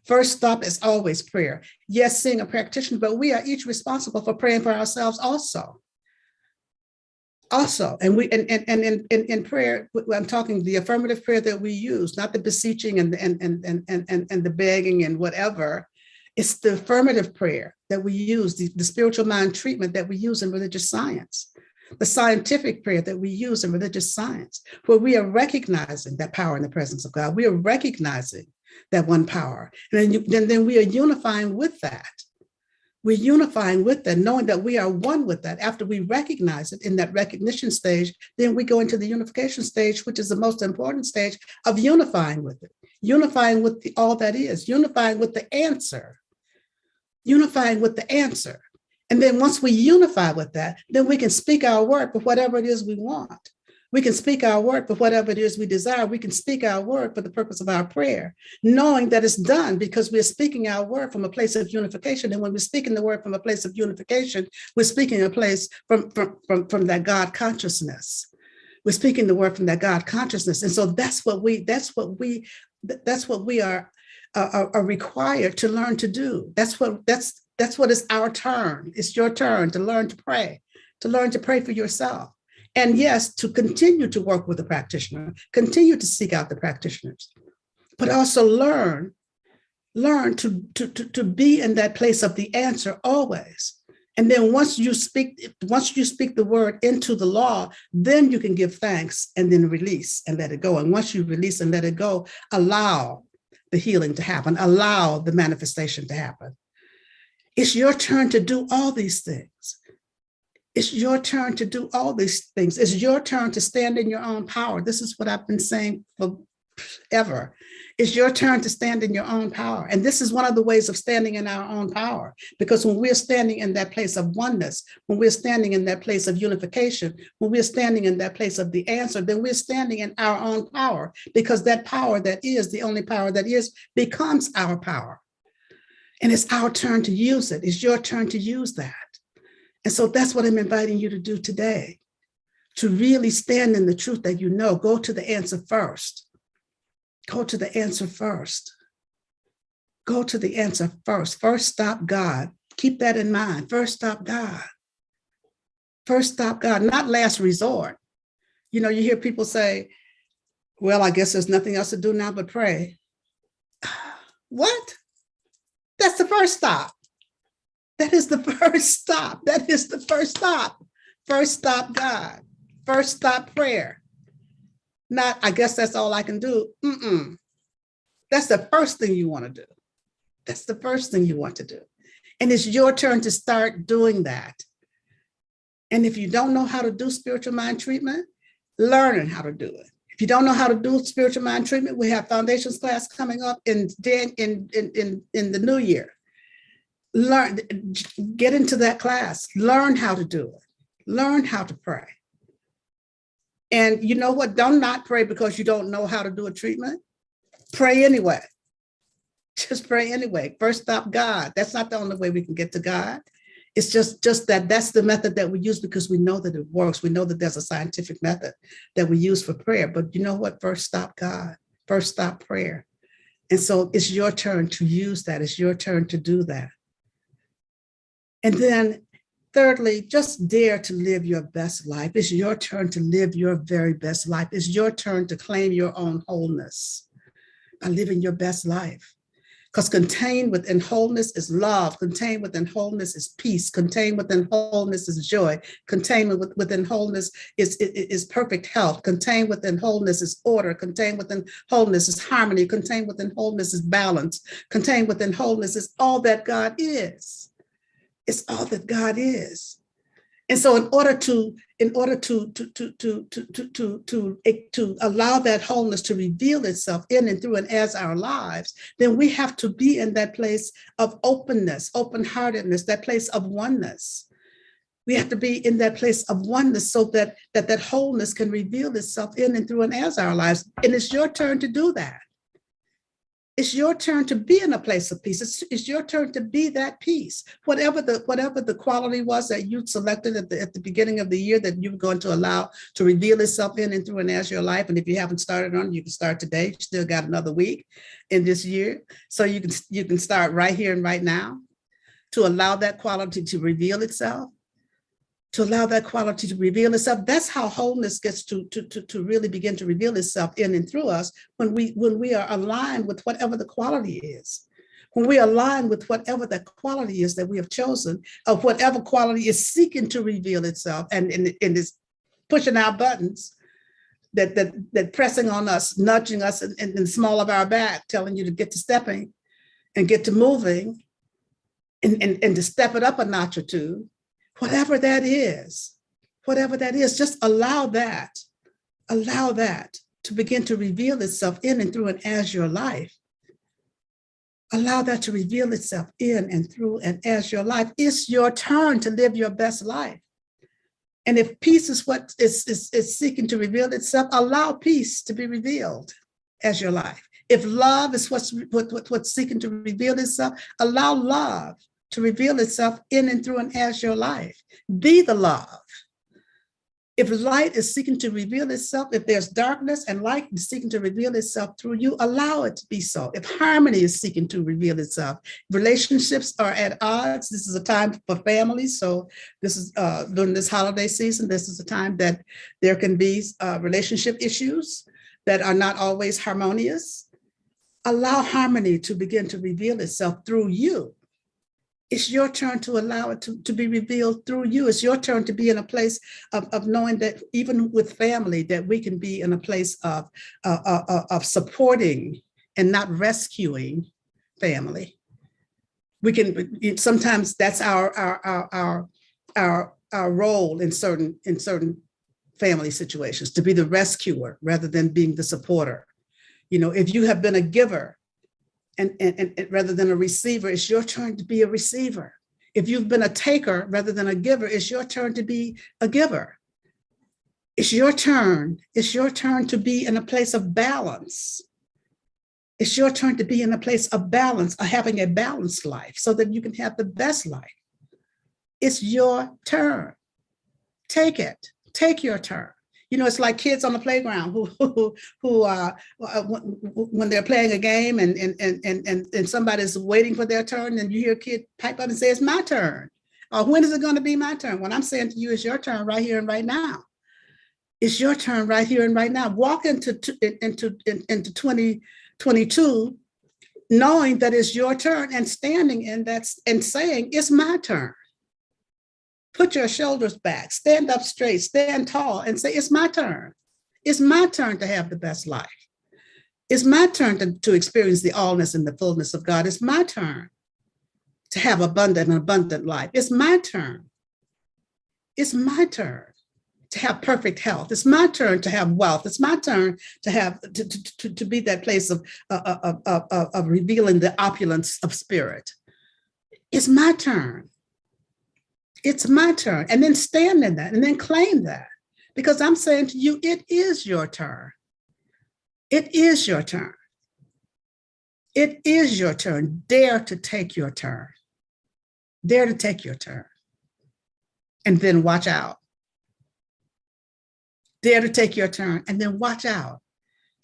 First stop is always prayer. Yes, seeing a practitioner, but we are each responsible for praying for ourselves also. And in prayer, I'm talking the affirmative prayer that we use, not the beseeching and the begging and whatever. It's the affirmative prayer that we use, the spiritual mind treatment that we use in religious science, the scientific prayer that we use in religious science, where we are recognizing that power in the presence of God. We are recognizing that one power. And then we are unifying with that. We're unifying with that, knowing that we are one with that. After we recognize it in that recognition stage, then we go into the unification stage, which is the most important stage of unifying with it, unifying with all that is, unifying with the answer, unifying with the answer. And then once we unify with that, then we can speak our word for whatever it is we want. We can speak our word for whatever it is we desire. We can speak our word for the purpose of our prayer, knowing that it's done because we're speaking our word from a place of unification. And when we're speaking the word from a place of unification, we're speaking a place from that God consciousness. We're speaking the word from that God consciousness. And so that's what we are required to learn to do. That's what is our turn. It's your turn to learn to pray for yourself. And yes, to continue to work with the practitioner, continue to seek out the practitioners, but also learn to be in that place of the answer always. And then once you speak the word into the law, then you can give thanks and then release and let it go. And once you release and let it go, allow the healing to happen, allow the manifestation to happen. It's your turn to do all these things. It's your turn to do all these things. It's your turn to stand in your own power. This is what I've been saying forever. It's your turn to stand in your own power. And this is one of the ways of standing in our own power. Because when we're standing in that place of oneness, when we're standing in that place of unification, when we're standing in that place of the answer, then we're standing in our own power. Because that power that is, the only power that is, becomes our power. And it's our turn to use it. It's your turn to use that. And so that's what I'm inviting you to do today, to really stand in the truth that you know. Go to the answer first. Go to the answer first. Go to the answer first. First stop God. Keep that in mind. First stop God. First stop, God, not last resort. You know, you hear people say, well, I guess there's nothing else to do now but pray. What? That's the first stop. That is the first stop. That is the first stop. First stop, God. First stop, prayer. Not, I guess that's all I can do. That's the first thing you want to do. That's the first thing you want to do. And it's your turn to start doing that. And if you don't know how to do spiritual mind treatment, learning how to do it. If you don't know how to do spiritual mind treatment, we have foundations class coming up in the new year. Learn, get into that class, learn how to do it, learn how to pray. And you know what? Don't not pray because you don't know how to do a treatment. Pray anyway. Just pray anyway. First stop, God. That's not the only way we can get to God. It's just that that's the method that we use because we know that it works. We know that there's a scientific method that we use for prayer. But you know what? First stop, God. First stop, prayer. And so it's your turn to use that. It's your turn to do that. And then thirdly, just dare to live your best life. It's your turn to live your very best life. It's your turn to claim your own wholeness by living your best life. Because contained within wholeness is love. Contained within wholeness is peace. Contained within wholeness is joy. Contained within wholeness is perfect health. Contained within wholeness is order. Contained within wholeness is harmony. Contained within wholeness is balance. Contained within wholeness is all that God is. It's all that God is. And so in order to allow that wholeness to reveal itself in and through and as our lives, then we have to be in that place of openness, open-heartedness, that place of oneness. We have to be in that place of oneness so that wholeness can reveal itself in and through and as our lives. And it's your turn to do that. It's your turn to be in a place of peace. It's your turn to be that peace. Whatever the quality was that you selected at the beginning of the year that you're going to allow to reveal itself in and through and as your life. And if you haven't started on it, you can start today. You still got another week in this year. So you can start right here and right now to allow that quality to reveal itself. To allow that quality to reveal itself. That's how wholeness gets to really begin to reveal itself in and through us when we are aligned with whatever the quality is. When we align with whatever the quality is that we have chosen, of whatever quality is seeking to reveal itself and is pushing our buttons, that pressing on us, nudging us in the small of our back, telling you to get to stepping and get to moving and to step it up a notch or two. Whatever that is, just allow that to begin to reveal itself in and through and as your life. Allow that to reveal itself in and through and as your life. It's your turn to live your best life. And if peace is what is seeking to reveal itself, allow peace to be revealed as your life. If love is what's seeking to reveal itself, allow love to reveal itself in and through and as your life. Be the love. If light is seeking to reveal itself, if there's darkness and light is seeking to reveal itself through you, allow it to be so. If harmony is seeking to reveal itself, relationships are at odds. This is a time for families. So this is during this holiday season, this is a time that there can be relationship issues that are not always harmonious. Allow harmony to begin to reveal itself through you. It's your turn to allow it to be revealed through you. It's your turn to be in a place of knowing that even with family, that we can be in a place of supporting and not rescuing family. We can sometimes that's our role in certain family situations, to be the rescuer rather than being the supporter. You know, if you have been a giver, and rather than a receiver, it's your turn to be a receiver. If you've been a taker rather than a giver, it's your turn to be a giver. It's your turn. It's your turn to be in a place of balance. It's your turn to be in a place of balance, of having a balanced life so that you can have the best life. It's your turn. Take it. Take your turn. You know, it's like kids on the playground who when they're playing a game and somebody's waiting for their turn, and you hear a kid pipe up and say, "It's my turn." Or when is it going to be my turn? What I'm saying to you is your turn right here and right now. It's your turn right here and right now. Walk into 2022 knowing that it's your turn and standing in that and saying, it's my turn. Put your shoulders back, stand up straight, stand tall and say, it's my turn. It's my turn to have the best life. It's my turn to experience the allness and the fullness of God. It's my turn to have abundant life. It's my turn. It's my turn to have perfect health. It's my turn to have wealth. It's my turn to have to be that place of revealing the opulence of spirit. It's my turn. It's my turn. And then stand in that and then claim that. Because I'm saying to you, it is your turn. It is your turn. It is your turn. Dare to take your turn. Dare to take your turn. And then watch out. Dare to take your turn and then watch out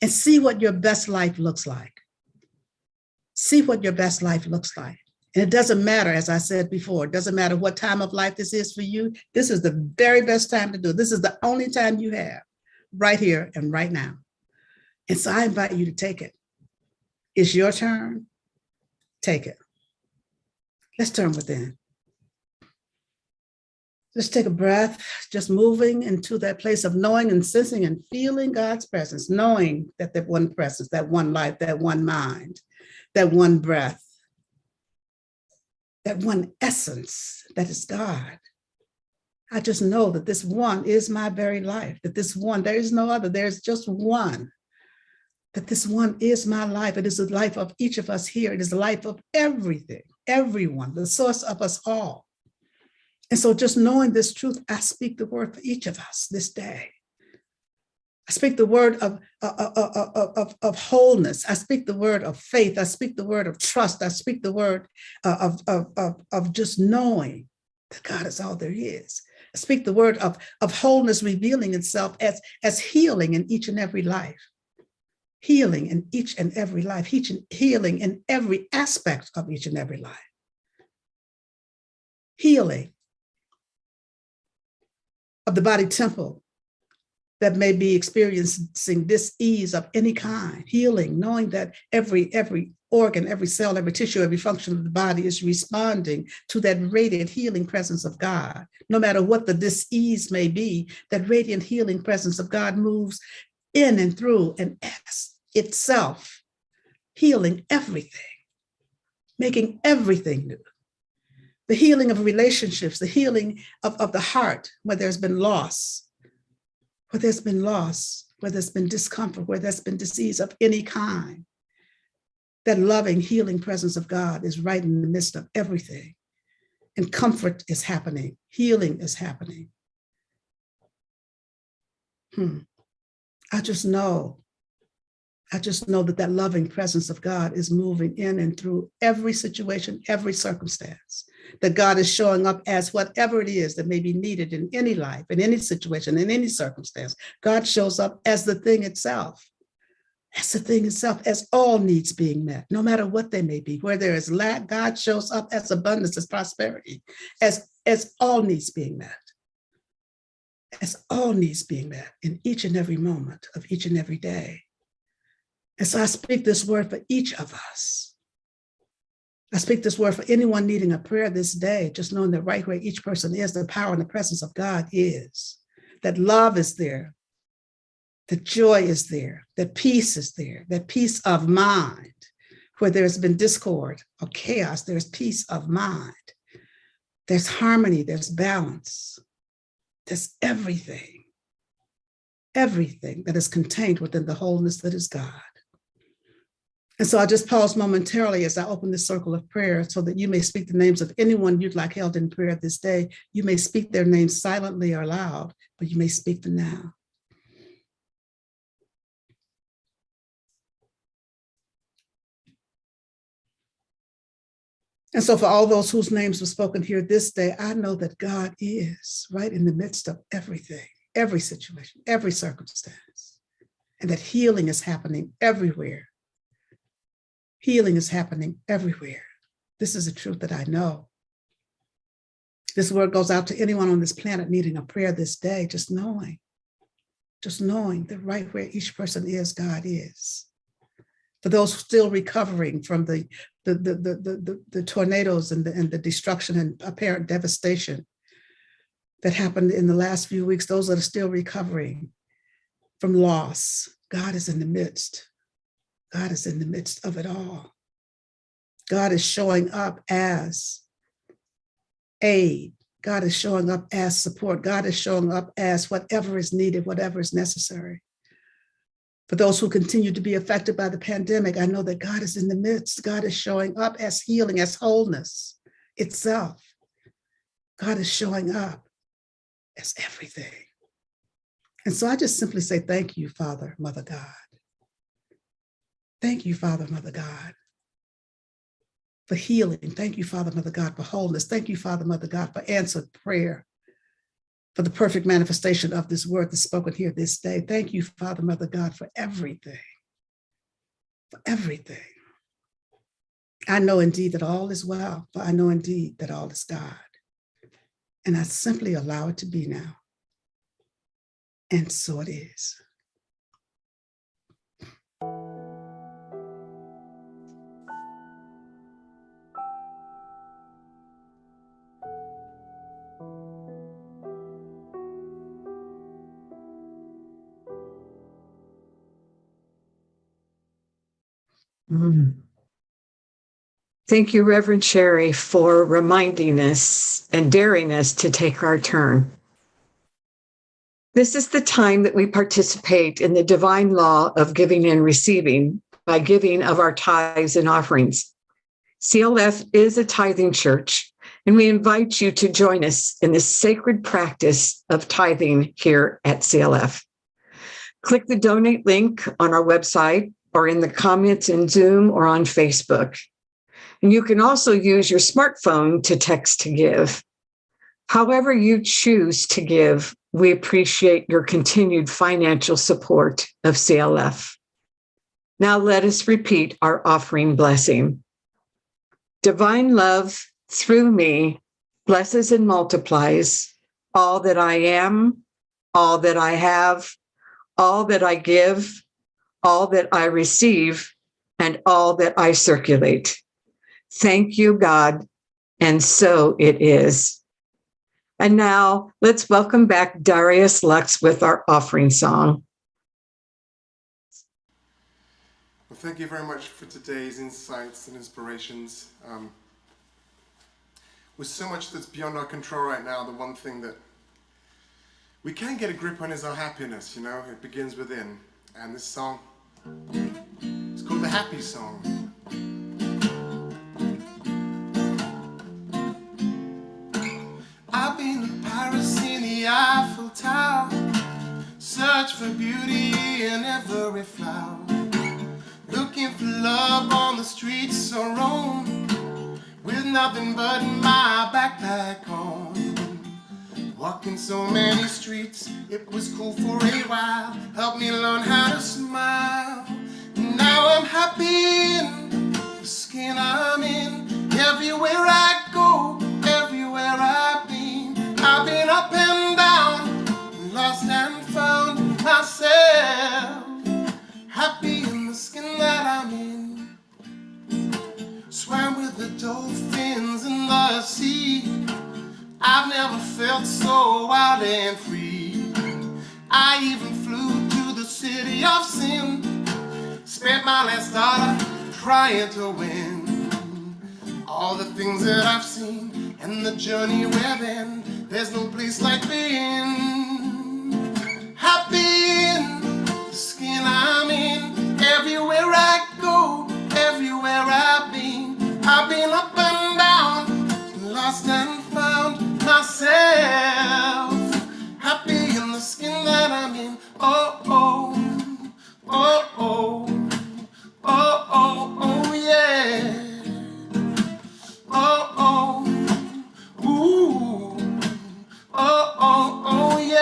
and see what your best life looks like. See what your best life looks like. And it doesn't matter, as I said before, it doesn't matter what time of life this is for you. This is the very best time to do it. This is the only time you have right here and right now. And so I invite you to take it. It's your turn. Take it. Let's turn within. Just take a breath, just moving into that place of knowing and sensing and feeling God's presence, knowing that that one presence, that one life, that one mind, that one breath, that one essence that is God. I just know that this one is my very life, that this one, there is no other, there's just one, that this one is my life. It is the life of each of us here. It is the life of everything, everyone, the source of us all. And so just knowing this truth, I speak the word for each of us this day. I speak the word of wholeness. I speak the word of faith. I speak the word of trust. I speak the word of just knowing that God is all there is. I speak the word of wholeness revealing itself as healing in each and every life. Healing in each and every life. Healing in every aspect of each and every life. Healing of the body temple that may be experiencing dis-ease of any kind, healing, knowing that every organ, every cell, every tissue, every function of the body is responding to that radiant healing presence of God. No matter what the dis-ease may be, that radiant healing presence of God moves in and through and as itself, healing everything, making everything new. The healing of relationships, the healing of the heart where there's been loss, where there's been discomfort, where there's been disease of any kind. That loving, healing presence of God is right in the midst of everything. And comfort is happening, healing is happening. I just know that loving presence of God is moving in and through every situation, every circumstance. That God is showing up as whatever it is that may be needed in any life, in any situation, in any circumstance. God shows up as the thing itself, as all needs being met, no matter what they may be. Where there is lack, God shows up as abundance, as prosperity, as all needs being met. As all needs being met in each and every moment of each and every day. And so I speak this word for each of us. I speak this word for anyone needing a prayer this day, just knowing that right where each person is, the power and the presence of God is. That love is there. That joy is there. That peace is there. That peace of mind. Where there's been discord or chaos, there's peace of mind. There's harmony, there's balance. There's everything that is contained within the wholeness that is God. And so I just pause momentarily as I open this circle of prayer so that you may speak the names of anyone you'd like held in prayer this day. You may speak their names silently or loud, but you may speak them now. And so for all those whose names were spoken here this day, I know that God is right in the midst of everything, every situation, every circumstance, and that healing is happening everywhere. Healing is happening everywhere. This is a truth that I know. This word goes out to anyone on this planet needing a prayer this day, just knowing that right where each person is, God is. For those still recovering from the tornadoes and the destruction and apparent devastation that happened in the last few weeks, those that are still recovering from loss, God is in the midst. God is in the midst of it all. God is showing up as aid. God is showing up as support. God is showing up as whatever is needed, whatever is necessary. For those who continue to be affected by the pandemic, I know that God is in the midst. God is showing up as healing, as wholeness itself. God is showing up as everything. And so I just simply say, thank you, Father, Mother God. Thank you, Father, Mother God, for healing. Thank you, Father, Mother God, for wholeness. Thank you, Father, Mother God, for answered prayer, for the perfect manifestation of this word that's spoken here this day. Thank you, Father, Mother God, for everything, for everything. I know indeed that all is well, for I know indeed that all is God. And I simply allow it to be now. And so it is. Thank you, Reverend Sherry, for reminding us and daring us to take our turn. This is the time that we participate in the divine law of giving and receiving by giving of our tithes and offerings. CLF is a tithing church, and we invite you to join us in this sacred practice of tithing here at CLF. Click the donate link on our website or in the comments in Zoom or on Facebook. And you can also use your smartphone to text to give. However you choose to give, we appreciate your continued financial support of CLF. Now let us repeat our offering blessing. Divine love through me blesses and multiplies all that I am, all that I have, all that I give, all that I receive, and all that I circulate. Thank you, God, and so it is. And now let's welcome back Darius Lux with our offering song. Well, thank you very much for today's insights and inspirations. With so much that's beyond our control right now, the one thing that we can get a grip on is our happiness, you know, it begins within. And this song, it's called the Happy Song. I've been to Paris in the Eiffel Tower, search for beauty in every flower, looking for love on the streets of Rome, with nothing but my backpack on. Walking so many streets, it was cool for a while, helped me learn how to smile. Now I'm happy in the skin I'm in, everywhere I go, everywhere I've been up and down, lost and found myself, happy in the skin that I'm in. Swam with the dolphins in the sea, I've never felt so wild and free. I even flew to the city of sin, spent my last dollar trying to win. All the things that I've seen and the journey we're in, there's no place like being happy in the skin I'm in. Everywhere I go, everywhere I've been up and down, lost and found myself, happy in the skin that I'm in. Oh, oh, oh, oh, oh, oh, oh, yeah. Oh, oh, ooh, oh, oh, oh, yeah.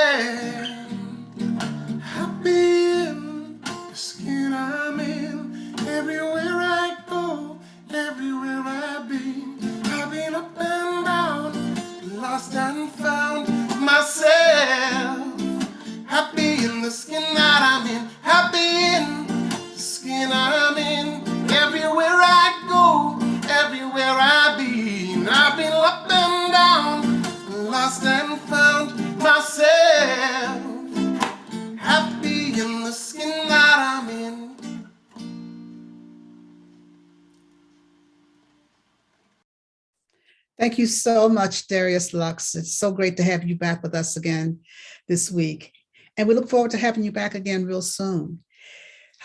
Thank you so much, Darius Lux. It's so great to have you back with us again this week. And we look forward to having you back again real soon.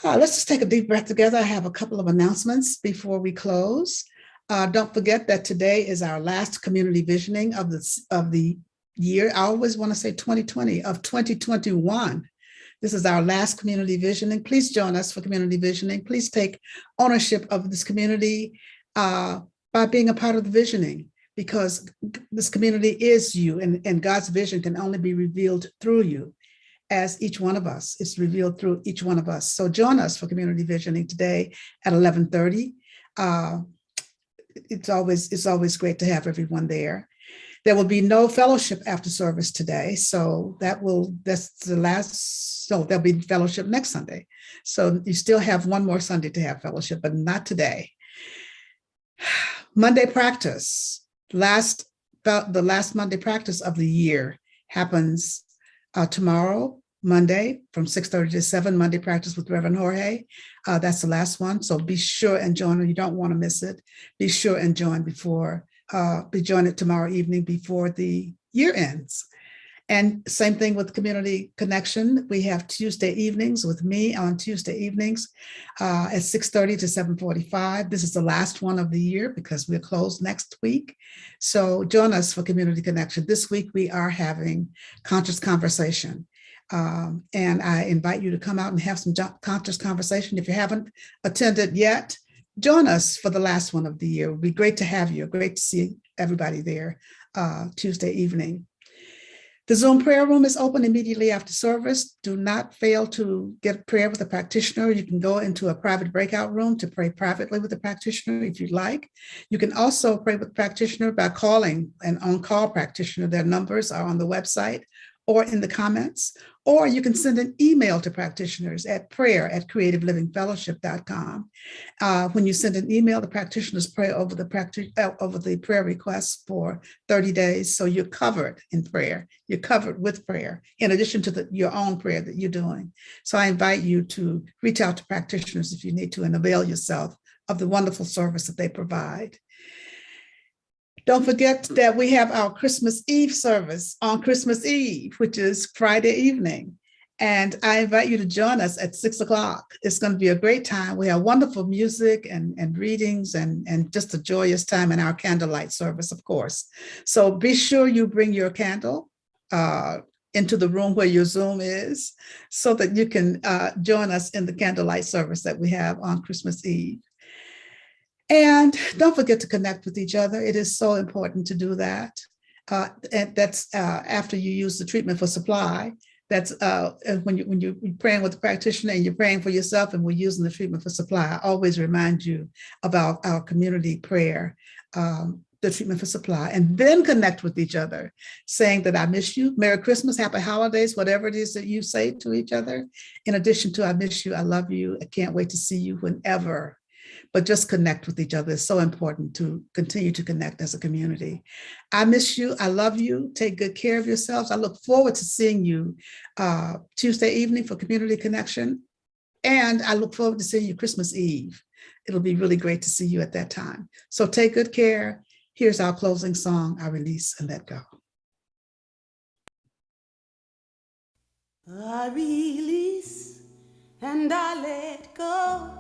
Let's just take a deep breath together. I have a couple of announcements before we close. Don't forget that today is our last community visioning of the year. I always want to say 2020, of 2021. This is our last community visioning. Please join us for community visioning. Please take ownership of this community by being a part of the visioning, because this community is you, and God's vision can only be revealed through you, as each one of us is revealed through each one of us. So join us for community visioning today at 11:30. It's always great to have everyone there. There will be no fellowship after service today, so that's the last. So there'll be fellowship next Sunday. So you still have one more Sunday to have fellowship, but not today. Monday practice. The last Monday practice of the year happens tomorrow, Monday, from 6:30 to 7, Monday practice with Reverend Jorge. That's the last one. So be sure and join. You don't want to miss it. Be sure and join join it tomorrow evening before the year ends. And same thing with Community Connection. We have Tuesday evenings with me on Tuesday evenings at 6:30 to 7:45. This is the last one of the year because we're closed next week. So join us for Community Connection. This week we are having conscious conversation. And I invite you to come out and have some conscious conversation. If you haven't attended yet, join us for the last one of the year. It would be great to have you. Great to see everybody there Tuesday evening. The Zoom prayer room is open immediately after service. Do not fail to get prayer with a practitioner. You can go into a private breakout room to pray privately with a practitioner if you'd like. You can also pray with a practitioner by calling an on-call practitioner. Their numbers are on the website or in the comments, or you can send an email to practitioners at prayer@creativelivingfellowship.com. When you send an email, the practitioners pray over the prayer requests for 30 days. So you're covered in prayer. You're covered with prayer, in addition to your own prayer that you're doing. So I invite you to reach out to practitioners if you need to and avail yourself of the wonderful service that they provide. Don't forget that we have our Christmas Eve service on Christmas Eve, which is Friday evening. And I invite you to join us at 6 o'clock. It's going to be a great time. We have wonderful music and readings and just a joyous time in our candlelight service, of course. So be sure you bring your candle into the room where your Zoom is so that you can join us in the candlelight service that we have on Christmas Eve. And don't forget to connect with each other. It is so important to do that. And that's after you use the treatment for supply. That's when you're praying with the practitioner and you're praying for yourself and we're using the treatment for supply. I always remind you about our community prayer, the treatment for supply, and then connect with each other, saying that I miss you, Merry Christmas, Happy Holidays, whatever it is that you say to each other. In addition to I miss you, I love you, I can't wait to see you whenever. But just connect with each other. It's so important to continue to connect as a community. I miss you. I love you. Take good care of yourselves. I look forward to seeing you Tuesday evening for Community Connection. And I look forward to seeing you Christmas Eve. It'll be really great to see you at that time. So take good care. Here's our closing song, I Release and Let Go. I release and I let go.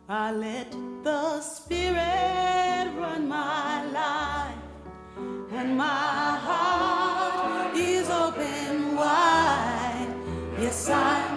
I let the Spirit run my life, and my heart is open wide. Yes, I'm